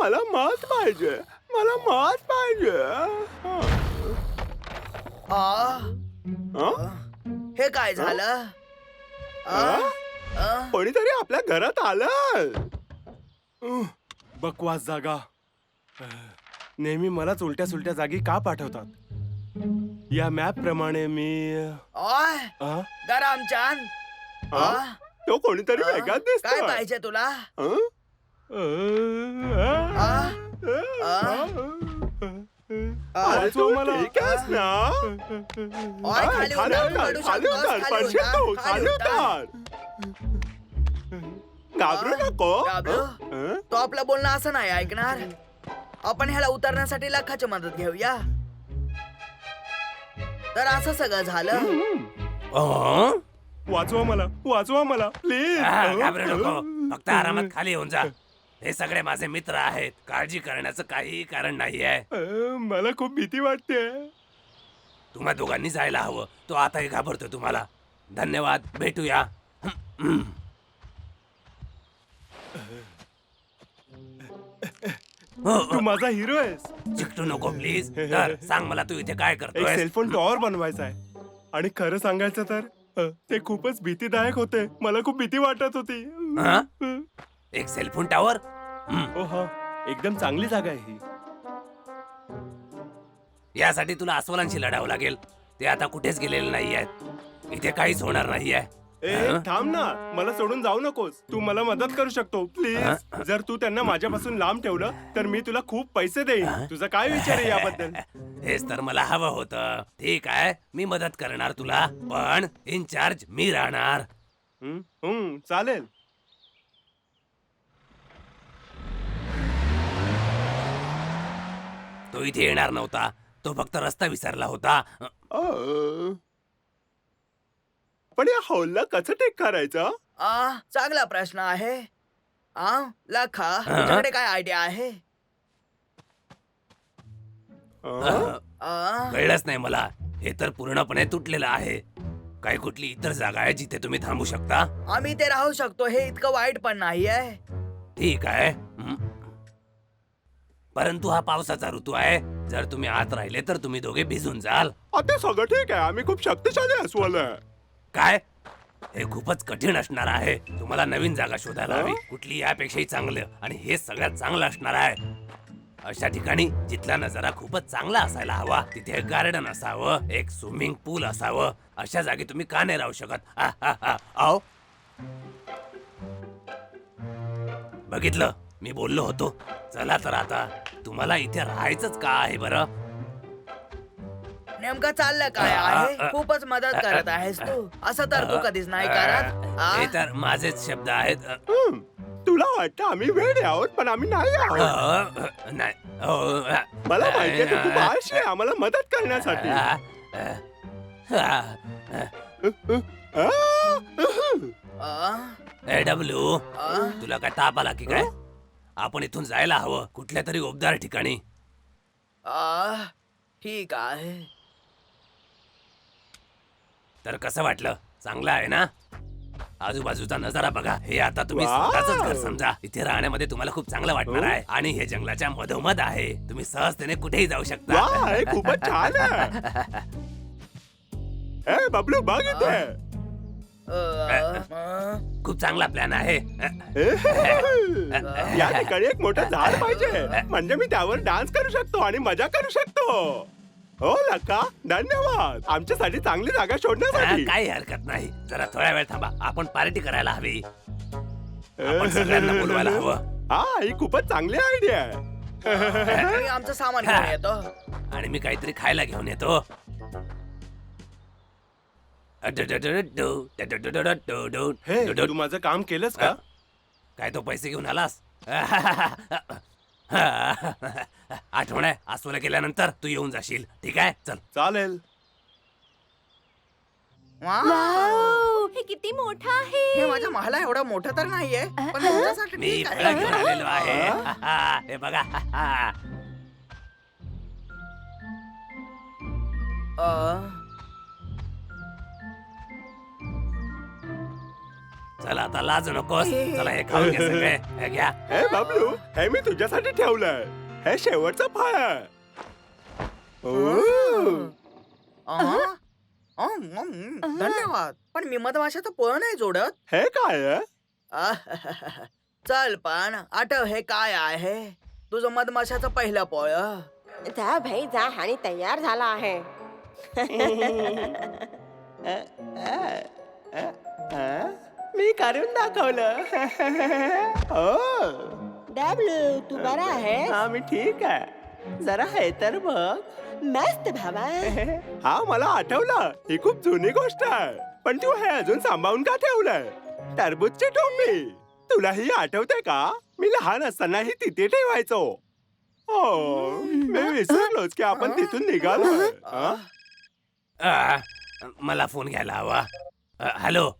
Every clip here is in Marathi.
मला मत पाहिजे. मला मत पाहिजे. हे काय झालं? कोणीतरी आपल्या घरात आलं. बकवास जागा. नेहमी मलाच उलट्या सुलट्या जागी का पाठवतात? या मॅप प्रमाणे मी ओय अ? गरमचांद, तो कोणीतरी वेगळाच काय दिसतोय. पाहिजे तुला? अरे तू ठीक आहेस ना? ओय खाली उतर, तू रडू खाली शकतोस, उतर, खाली पडशील तू, उतर, खाली उतर. घाबरू नको. घाबरू? तो आपलं बोलणं असं नाही ऐकणार. आपण ह्याला उतरण्यासाठी लाखाची मदत घेऊया. तर असं सगळं झालं. वाचवा मला, वाचवा मला प्लीज. घाबरू नको, फक्त आरामात खाली येऊन जा. हे सगळे माझे मित्र आहेत, काळजी करण्याचं काही कारण नाहीये. मला खूप भीती वाटते. तुम्हा दोघांनी जायला हवं. तो आताही घाबरतोय तुम्हाला. धन्यवाद, भेटूया. तू माझा हिरो आहेस. चिकटू नको प्लीज. तर सांग मला, तू इथे काय एक करतोय? सेलफोन टॉवर बनवायचा आहे. आणि खरं सांगायचं तर ते खूपच भीतीदायक होते. मला खूप भीती वाटत होती. एक सेलफोन टॉवर? ओ हा, एकदम चांगली जागा आहे ही. यासाठी तुला अस्वलांशी लढावं लागेल. ते आता कुठेच गेलेले नाही आहेत. इथे काहीच होणार नाहीये. ए थांब ना, मला सोडून जाऊ नकोस. तू मला मदत करू शकतो प्लीज. जर तू त्यांना माझ्यापासून लांब ठेवलं तर मी तुला खूप पैसे देईन. तुझा काय विचार आहे याबद्दल? हेच तर मला हवं होतं. ठीक आहे, मी मदत करणार तुला, पण इन्चार्ज मी राहणार. चालेल. तो इथे येणार नव्हता. तो फक्त रस्ता विसरला होता. पण या हॉलला कसं ठीक करायचं? चांगला प्रश्न आहे. लाखा, तुझ्याकडे काय आयडिया आहे? कळलंच नाही मला. हे तर पूर्णपणे तुटलेलं आहे. काय कुठली इतर जागा आहे जिथे तुम्ही थांबू शकता? आम्ही ते राहू शकतो. हे इतकं वाईट पण नाहीये. ठीक आहे. परंतु हा पावसाचा ऋतू आहे. जर तुम्ही आत राहिले तर तुम्ही दोघे भिजून जाल. ते सगळं ठीक आहे. आम्ही खूप शक्तिशाली अस्वल आहे. काय? हे खूपच कठीण असणार आहे. तुम्हाला नवीन जागा शोधायला हवी. कुठली यापेक्षाही चांगलं, आणि हे सगळ्यात चांगलं असणार आहे. अशा ठिकाणी जिथला नजारा खूपच चांगला असायला हवा. तिथे एक गार्डन असावं, एक स्विमिंग पूल असावं. अशा जागी तुम्ही का नाही राहू शकत? आओ, बघितलं, मी बोललो होतो. चला तर आता, तुम्हाला इथे राहायचंच का आहे बरं? नेमकं चाललं काय आहे? खूपच मदत करत आहेस तू. असं तर तू कधीच नाही करत. हे तर माझेच शब्द आहेत. तुला वाटतं आम्ही वेडे आहोत, पण आम्ही नाही आहोत. नाही. मला माहितीये तू खूप आळशी आहे आम्हाला मदत करण्यासाठी. डब्ल्यू, तुला काय ताप आला की काय? आपण इथून जायला हवं, कुठल्या तरी उबदार ठिकाणी. ठीक आहे. तर कसं वाटलं? चांगलं आहे ना? आजूबाजूचा नजारा बघा. हे आता तुम्ही वाव! स्वतःच घर समजा. इथे राहण्यामध्ये तुम्हाला खूप चांगलं वाटणार आहे. आणि हे जंगलाच्या मधोमध आहे. तुम्ही सहजतेने कुठेही जाऊ शकता. वा, हे खूपच छान आहे. ए बबलू, बघ इथे. खूप चांगला प्लॅन आहे. या ठिकाणी एक मोठं झाड पाहिजे, म्हणजे मी त्यावर डान्स करू शकतो आणि मजा करू शकतो. हो लका, धन्यवाद आमच्यासाठी चांगली जागा शोधण्यासाठी. काही हरकत नाही. जरा थोड्या वेळ थांबा. आपण पार्टी करायला हवी. आपण सगळ्यांना बोलवायला हवं. ही खूपच चांगली आयडिया आहे. मी आमचं सामान घेऊन येतो. आणि मी काहीतरी खायला घेऊन येतो. हे तू माझं काम केलंस का? काय तो पैसे घेऊन आलास? आठवण आहे, अस्वल केल्यानंतर तू येऊन जाशील. ठीक आहे, चल. चालेल. वाव, हे किती मोठं आहे. हे माझ्या मला एवढं मोठं तर नाहीये, पण तुमच्यासाठी मी ठीक फळं घेऊन आहे. आलेलो आहे. हे बघा. अ, चला आता लाज नकोस. चला हे खाऊन घे सगळे. हे घ्या. हे बबलू, हे मी तुझ्यासाठी ठेवलंय. हे शेवटचं फळ आहे. ओ. धन्यवाद. पण मी मधमाशाचं पोळं नाही जोडत. हे काय आहे? चल पण आठव हे काय आहे. तुझं मधमाशाचं पहिलं पोळं. जा भाई जा आणि तयार झाला आहे. मी करून दाखवलं. ओ. डब्ल्यू तू बरा आहे. हा मी ठीक आहे. जरा हे तर बघ. मस्त भावा. हा मला आठवलं. ही खूप जुनी गोष्ट आहे. पण तू हे अजून सांभाळून का ठेवलंय? टरबूजची टोपी. तुलाही आठवते का? मी लहान असतानाही तिथे ठेवायचो. हो मी विसरलोच की आपण तिथून निघालो. मला फोन घ्यायला हवा. हॅलो.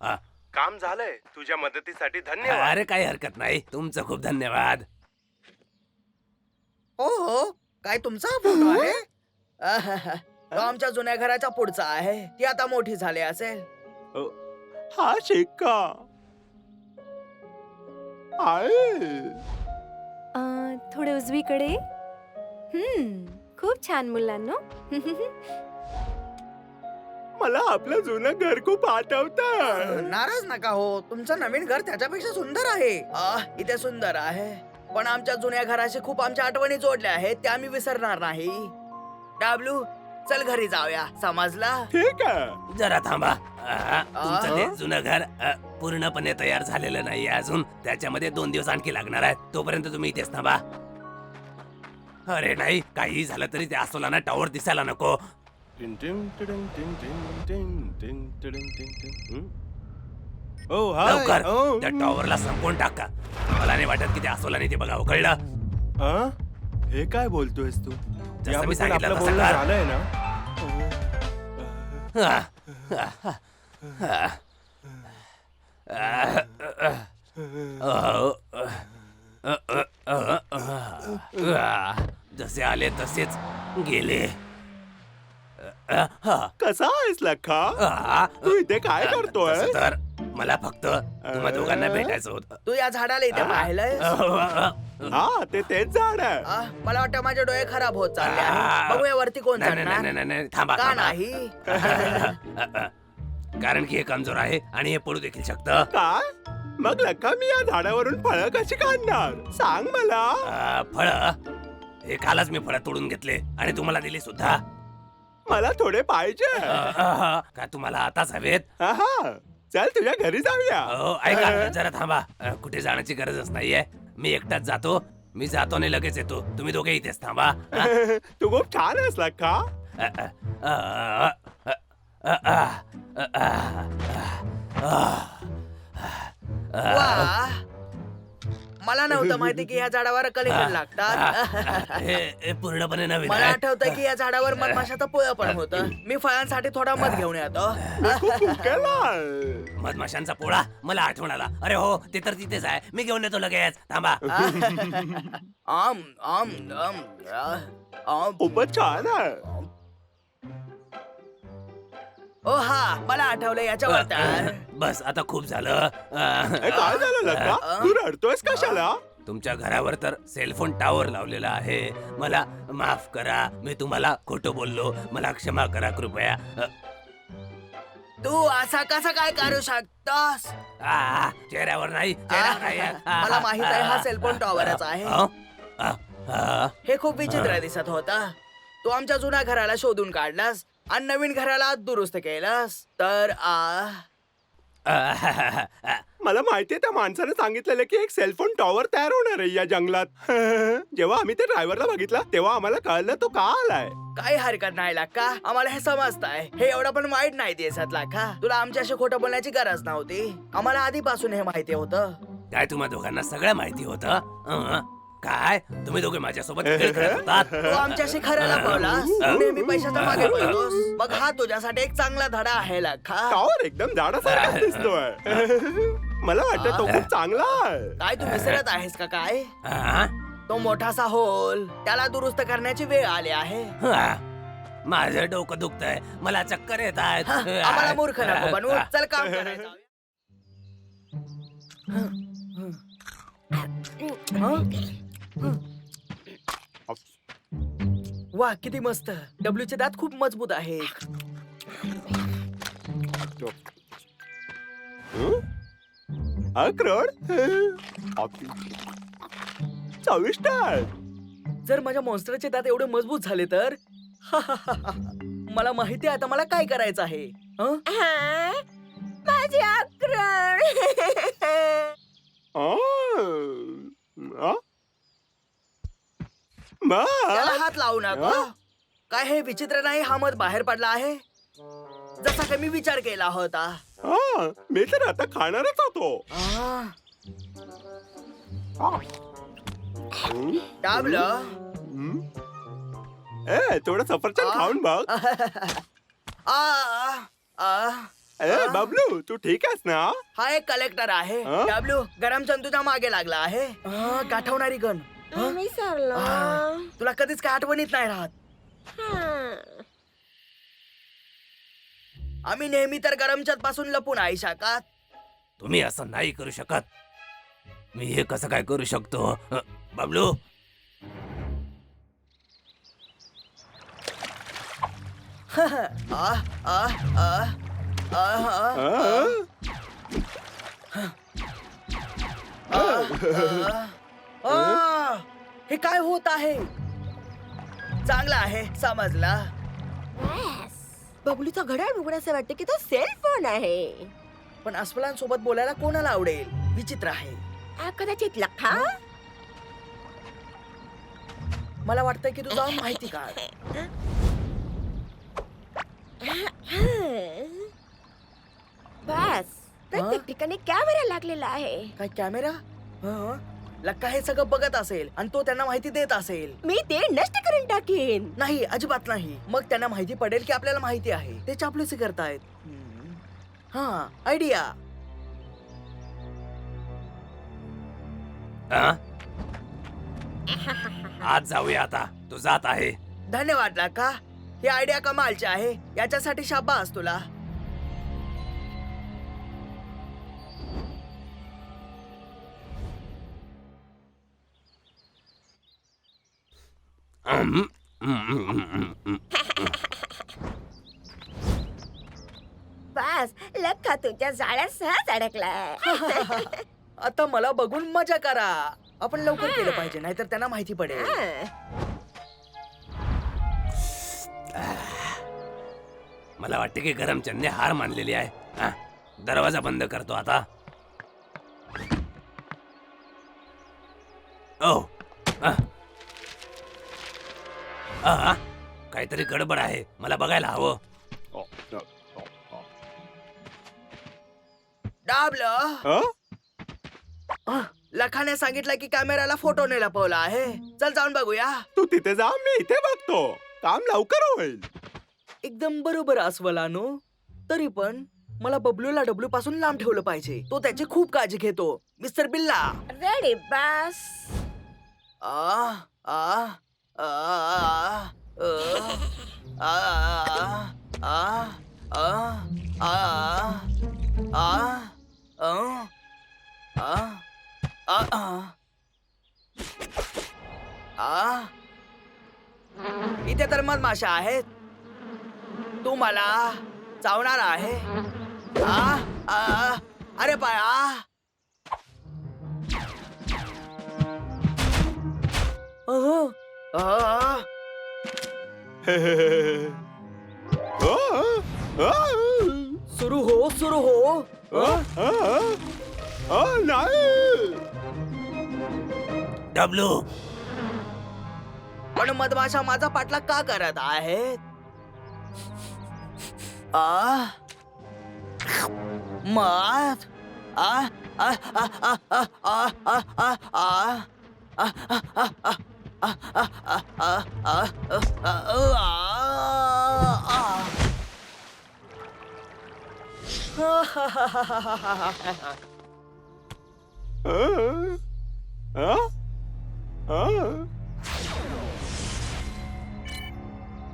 काम झालंय. तुझ्या मदतीसाठी धन्यवाद. अरे काही हरकत नाही. तुमचं खूप धन्यवाद. हो काय तुमचा हा फोटो आहे? तो आमच्या जुन्या घराच्या पुढचा आहे. ती आता मोठी झाली असेल. हा शिक्का आहे. थोडे उजवीकडे. खूप छान मुलांनो. मला आपलं जुनं घर खूप आठवतं. नाराज नका हो. तुमचं नवीन घर त्याच्यापेक्षा सुंदर आहे. इथे सुंदर आहे. पण आमच्या जुन्या घराशी खूप आमच्या आठवणी जोडल्या आहेत. त्या आम्ही विसरणार नाही. डब्ल्यू चल घरी जाऊया. समजला? ठीक आहे. जरा थांबा. तुमचं ते जुनं घर पूर्णपणे तयार झालेलं नाही अजून. त्याच्यामध्ये 2 दिवस आणखी लागणार आहेत. तोपर्यंत तुम्ही इथेच थांबा. अरे नाही, काही झालं तरी त्या अस्वलांना टॉवर दिसायला नको. ओ हाय. लवकर ओ. त्या टॉवरला संपवून टाका. मला नाही वाटत की त्या अस्वलाने ते बघावं. कळलं? हा? हे काय बोलतोयस तू? मी याबद्दल सांगितलं आपलं तसं बोलणं कर. झालंय ना? जसे आले तसेच गेले. कसा आहेस लखा? तू इथे काय करतोय? तसं तर मला फक्त तुम्हा दोघांना भेटायचं होतं. तू या झाडाला इथे पाहिलंय? हा तेच झाड आहे. मला वाटतं माझे डोळे खराब होत चालले आहेत. बघूया वरती कोण नाही चढणार. नाही, नाही, नाही, थांबा का थांबा. नाही? कारण की हे कमजोर आहे आणि हे पडू देखील शकतं. काय? मग लखा मी या झाडावरून फळं कशी काढणार? सांग मला. फळ हे कालच मी फळं तोडून घेतले आणि तुम्हाला दिली सुद्धा. मला थोडे पाहिजे. का तुम्हाला आताच हवेत? हा चल तुझ्या घरी जाऊया. ऐका जरा थांबा. कुठे जाण्याची गरजच नाहीये. मी एकटाच जातो. मी जातो आणि लगेच येतो. तुम्ही दोघे इथेच थांबा. तू खूप छान आहेस लखा. वा मला नव्हतं माहिती की या झाडावर कलिंगड लागतात. हे पूर्णपणे नवीन मला आहे. आठवतं की या झाडावर मधमाशाचं पोळं पण होतं. मी फळांसाठी थोडा मध घेऊन येतो. खूप भुकेला. मधमाशांचा पोळा मला आठवण आला. अरे हो ते तर तिथेच आहे. मी घेऊन येतो लगेच. थांबा. आम आम आम आम. खूपच छान आहे. ओ हा मला आठवलं याच्यावर तर. बस आता खूप झालं. हे काय झालं लखा? तू रडतोयस कशाला? तुमच्या घरावर तर सेलफोन टॉवर लावलेला आहे. मला माफ करा. मी तुम्हाला खोटं बोललो. मला क्षमा करा कृपया. तू असा कसा काय करू शकतोस? चेहऱ्यावर नाही. चेहऱ्यावर नाही. मला माहित आहे हा सेलफोन टॉवरच आहे. हे खूप विचित्र दिसत होतं. तू आमच्या जुन्या घराला शोधून काढलास आणि नवीन घराला दुरुस्त केलास तर मला माहितीये त्या माणसाने सांगितलेलं की एक सेलफोन टॉवर तयार होणार आहे या जंगलात. जेव्हा आम्ही ते ड्रायव्हरला बघितलं तेव्हा आम्हाला कळलं तो का आलाय. काही हरकत नाही लाका. आम्हाला हे समजतंय. हे एवढं पण वाईट नाही दिसत लाका. तुला आमच्याशी खोटं बोलण्याची गरज नव्हती. आम्हाला आधीपासून हे माहिती होतं. काय तुम्हा दोघांना सगळं माहिती होतं? काय तुम्ही दोघे माझ्यासोबत खेळ खेळत होतात? तू आमच्याशी खरं लपवलास. तू नेहमी पैशाच्या मागे पळतोस. मग हा तुझ्यासाठी एक चांगला धडा आहे लाका. टॉवर एकदम झाडासारखा दिसतोय. मला वाटतं तो खूप चांगला आहे. काय तू विसरत आहेस का काय? हा? तो मोठासा होल त्याला दुरुस्त करण्याची वेळ आली आहे. माझं डोकं दुखतंय. मला चक्कर येत आहेत. आम्हाला मूर्ख नको बनवू. चल काम करायचं. वा किती मस्त. डब्ल्यूचे दात खूप मजबूत आहे. अक्रोड चविष्ट आहे. जर माझ्या मॉन्स्टरचे दात एवढे मजबूत झाले तर मला माहिती आहे आता मला काय करायचं आहे. माझे अक्रोड. त्याला हात लावू नका. काय हे विचित्र नाही? हा मध बाहेर पडला आहे जसा काही मी विचार केला होता. मी तर आता खाणारच होतो. डाबलं. थोडं सफरचंद खाऊन बघ. बबलू तू ठीक आहेस ना? हा एक कलेक्टर आहे. हा? डाबलू गरम चंदूच्या मागे लागला आहे. गाठवणारी गण. विसरलो. तुला कधीच काय आठवणीत नाही राहत. आम्ही नेहमी तर गरमचंद पासून लपून आहे शकत. तुम्ही असं नाही करू शकत. मी हे कसं काय करू शकतो? बबलू हे काय होत आहे? चांगला आहे समजला. बबलूचा घड्याळ बघून असं वाटतं की तो सेल फोन आहे. पण अस्वलांसोबत बोलायला कोणाला आवडेल? विचित्र आहे. कदाचित लखा. मला वाटतं की तू जाऊन माहिती काढ. बस प्रत्येक ठिकाणी कॅमेरा लागलेला आहे. काय कॅमेरा? लक्का हे सगळं बघत असेल आणि तो त्यांना माहिती देत असेल. मी ते नष्ट करून टाकेन. नाही अजिबात नाही. मग त्यांना माहिती पडेल की आपल्याला माहिती आहे. ते चापलुसी करतायत. हा आयडिया. आज जाऊया आता. तू जात आहे. धन्यवाद लक्का. ही आयडिया कमालची आहे. याच्यासाठी शाबास तुला. बस लखा तुझ्या जाळ्यात सहज अडकलाय. आता मला बघून मजा करा. आपण लवकर केलं पाहिजे नाहीतर त्यांना माहिती पडेल. मला वाटते की गरमचंदने हार मानलेली आहे. दरवाजा बंद करतो आता. ओ काहीतरी गडबड आहे. मला बघायला हवं. डाबलं. लखाने सांगितलं की कॅमेराला फोटोने लपवला आहे. चल जाऊन बघूया. तू तिथे जा मी इथे बघतो. काम लवकर होईल. एकदम बरोबर अस्वलानो. तरी पण मला बबलूला डब्ल्यू पासून लांब ठेवलं पाहिजे. तो त्याची खूप काळजी घेतो. मिस्टर बिल्ला. रेडी बस. आ आ आ आ आ आ इथे तर मधमाशा आहेत. तू मला चावणार आहे. अरे पाया. सुरू हो. नाही. डब्ल्यू पण मधमाशा माझा पाठलाग का करत आहेत? मध.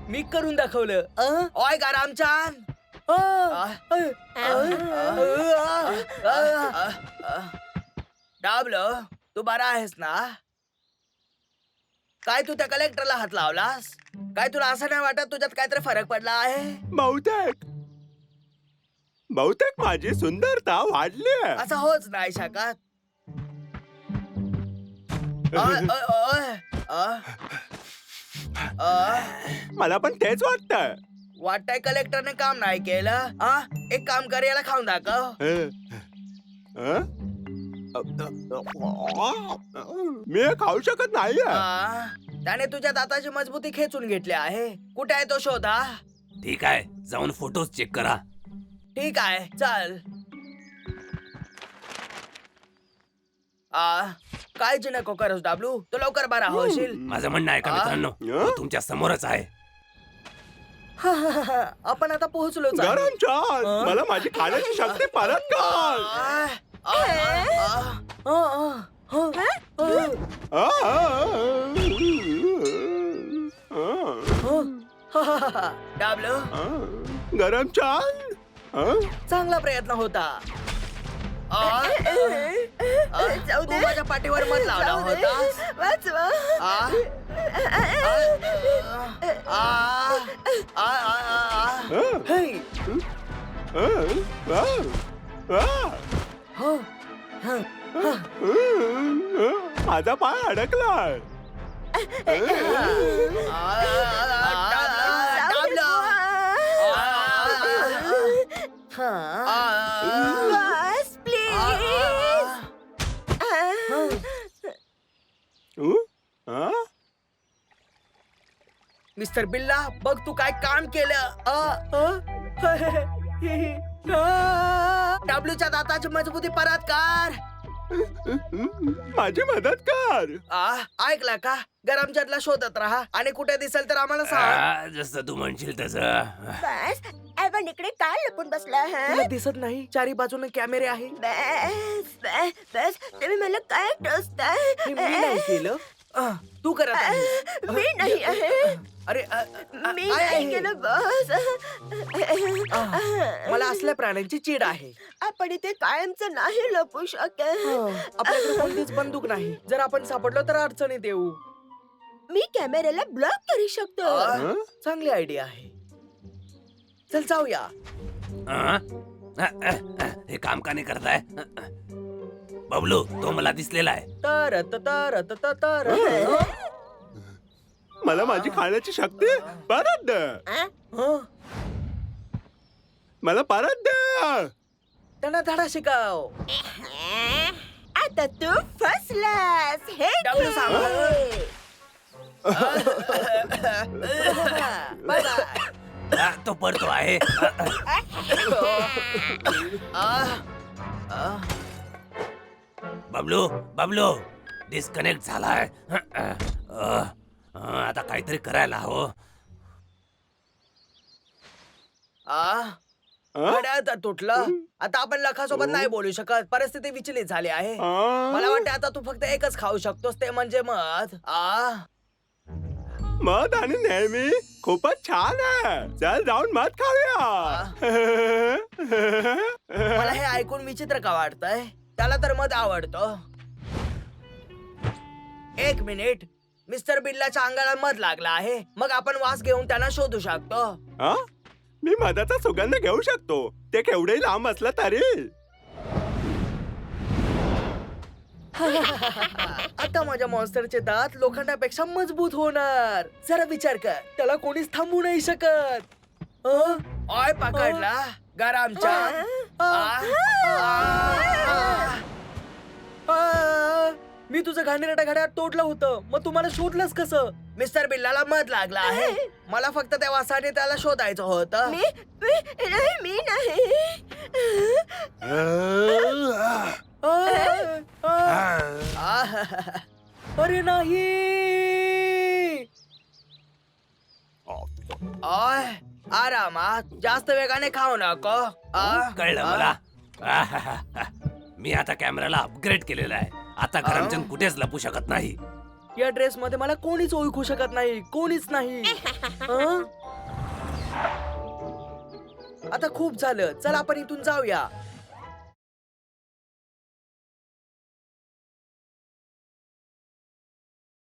मी करून दाखवलं. ओय गारामचान. डाबलो, तू बरा आहेस ना? काय तू त्या कलेक्टरला हात लावलास? काय तुला असं नाही वाटत तुझ्यात काहीतरी फरक पडला आहे? बहुतेक माझी सुंदरता वाढली आहे. असं होच नाही शकत. अय, अय, अय, अय. मला पण तेच वाटतंय. वाटतंय कलेक्टरने काम नाही केलं. एक काम कर, याला खाऊन दाखव. मी हे खाऊ शकत नाहीये. त्याने तुझ्या दाताची मजबूती खेचून घेतली आहे. कुठे आहे तो, शोधा. ठीक आहे, जाऊन फोटोज चेक करा. ठीक आहे, चल. काळजी नको करूस डाबलू, तू लवकर बरा होशील. माझं म्हणणं आहे का मित्रांनो, तो तुमच्या समोरच आहे. आपण आता पोहोचलोच आहे. गरम चाल, मला माझी खाण्याची शक्ती परत कर. डाबलू, गरम चाल. चांगला प्रयत्न होता. जाऊ तू दे. माझ्या पाठीवर मत लावला होतास. वाचवा. हे. माझा पाय अडकलाय. डाबलू. बस प्लीज. मिस्टर बिल्ला, बघ तू काय काम केलं. डाबलूच्या दाताची मजबूती परत कर. माझी मदत कर. ऐकला का? गरम जडला शोधत राहा आणि कुठे दिसेल तर आम्हाला सांग. जसं तू म्हणशील तसं. बस आपण इकडे काय लपून बसला हा? तुला दिसत नाही? चारी बाजूने कॅमेरे आहे. बस बस बस तुम्ही मला काय टोचताय? हे मी नाही केलं. तू करत आहेस. मी नाही आहे. अरे मी नाही केलं बस. मला असल्या प्राण्यांची चीड आहे. आपण इथे कायमचं नाही लपू शकत. आपल्याकडे कोणतीच बंदूक नाही. जर आपण सापडलो तर अडचणीत येऊ. मी कॅमेऱ्याला ब्लॉक करू शकतो. चांगली आयडिया आहे. चल जाऊया. हे काम का नाही करताय? बबलू, तो मला दिसलेला आहे. तर मला माझी खाण्याची शक्ती परत दे. मला परत दे. त्यांना धडा शिकाव. आता तू फसलास. हे डबल घे. सांभाळ. Bye bye. तो पडतो आहे. बबलू, बबलू डिस्कनेक्ट झालाय. आता काहीतरी करायला हवं. घड्याळ तर तुटलं. आता आपण लखासोबत नाही बोलू शकत. परिस्थिती विचलित झाली आहे. मला वाटतं आता तू फक्त एकच खाऊ शकतोस, ते म्हणजे मध. मध आणि नेहमी खूपच छान आहे. चल जाऊन मध खाऊया. मला हे ऐकून विचित्र का वाटतंय? त्याला तर मध आवडतो. एक मिनिट, मिस्टर बिल्लाच्या अंगाला मध लागला आहे. मग आपण वास घेऊन त्यांना शोधू शकतो. मी मधाचा सुगंध घेऊ शकतो. ते केवढेही लांब असलं तरी. आता माझ्या मॉन्स्टरचे दात लोखंडापेक्षा मजबूत होणार. जरा विचार कर, त्याला कोणीच थांबवू नाही शकत. ओय पकडला गरमच्या. मी तुझं घाणेरड्या घड्याळ तोडलं होतं. मग तुम्हाला शोधलंस कसं? मिस्टर बिल्लाला मध लागला आहे. मला फक्त त्या वासाने त्याला शोधायचं होतं. मी नाही. अरे नाही. आरामात, जास्त वेगाने खाऊ नको. कळलं मला. मी आता कॅमेराला अपग्रेड केलेला आहे. आता करमचंद कुठेच लपू शकत नाही. या ड्रेस मध्ये मला कोणीच ओळखू शकत नाही. कोणीच नाही. आता खूप झालं. चल आपण इथून जाऊया.